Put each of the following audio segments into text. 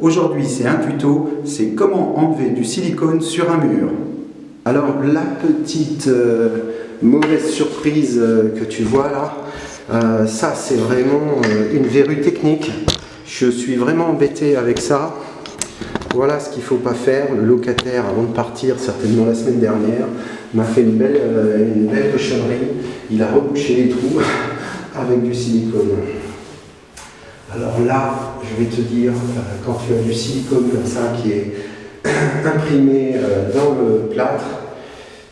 Aujourd'hui, c'est un tuto, c'est comment enlever du silicone sur un mur. Alors, la petite mauvaise surprise que tu vois là, ça c'est vraiment une verrue technique. Je suis vraiment embêté avec ça. Voilà ce qu'il ne faut pas faire. Le locataire, avant de partir, certainement la semaine dernière, m'a fait une belle cochonnerie. Il a rebouché les trous avec du silicone. Alors là, je vais te dire, quand tu as du silicone comme ça qui est imprimé dans le plâtre,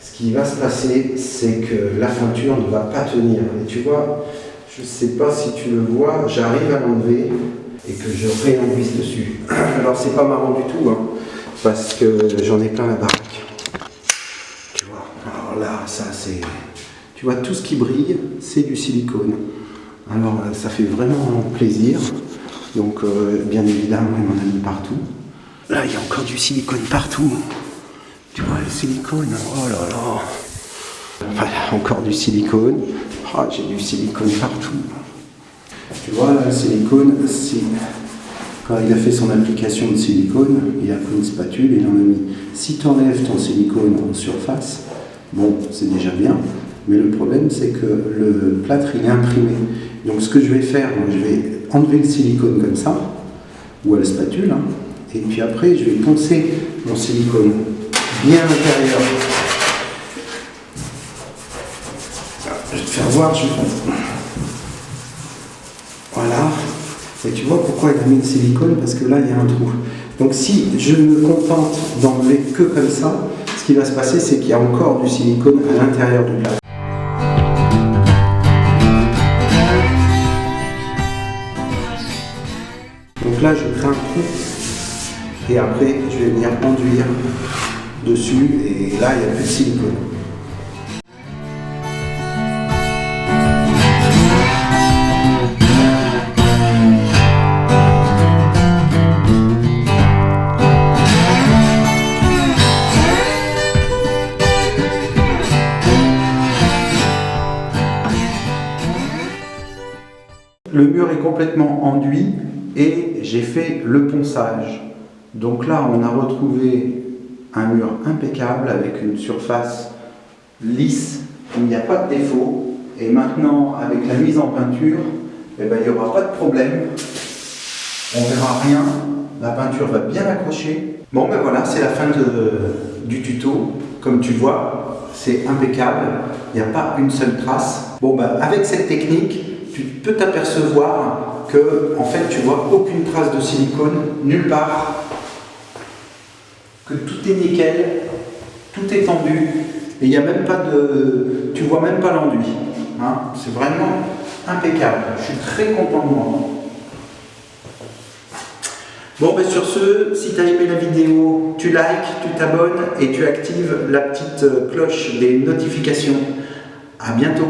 ce qui va se passer, c'est que la peinture ne va pas tenir. Et tu vois, je ne sais pas si tu le vois, j'arrive à l'enlever et que je réenvisse dessus. Alors c'est pas marrant du tout, hein, parce que j'en ai plein la baraque. Tu vois, alors là, ça c'est... Tu vois, tout ce qui brille, c'est du silicone. Alors ça fait vraiment plaisir, donc bien évidemment il m'en a mis partout. Là il y a encore du silicone partout, tu vois le silicone, oh là là. Enfin, encore du silicone, oh, j'ai du silicone partout. Tu vois là, le silicone, quand il a fait son application de silicone, il a pris une spatule et il en a mis. Si tu enlèves ton silicone en surface, bon c'est déjà bien. Mais le problème, c'est que le plâtre, il est imprimé. Donc ce que je vais faire, je vais enlever le silicone comme ça, ou à la spatule, hein, et puis après, je vais poncer mon silicone bien à l'intérieur. Je vais te faire voir, Voilà. Et tu vois pourquoi il a mis le silicone? Parce que là, il y a un trou. Donc si je me contente d'enlever que comme ça, ce qui va se passer, c'est qu'il y a encore du silicone à l'intérieur du plâtre. Donc là, je crée un trou et après, je vais venir enduire dessus et là, il n'y a plus de silicone. Le mur est complètement enduit et j'ai fait le ponçage. Donc là, on a retrouvé un mur impeccable avec une surface lisse, où il n'y a pas de défaut. Et maintenant, avec la mise en peinture, eh ben, il n'y aura pas de problème. On verra rien, la peinture va bien accrocher. Bon ben voilà, c'est la fin du tuto. Comme tu vois, c'est impeccable, il n'y a pas une seule trace. Bon ben, avec cette technique, tu peux t'apercevoir que en fait tu vois aucune trace de silicone nulle part, que tout est nickel, tout est tendu et il n'y a même pas de, tu vois même pas l'enduit, hein, c'est vraiment impeccable. Je suis très content de moi. Bon ben sur ce, si tu as aimé la vidéo, tu likes, tu t'abonnes et tu actives la petite cloche des notifications. À bientôt.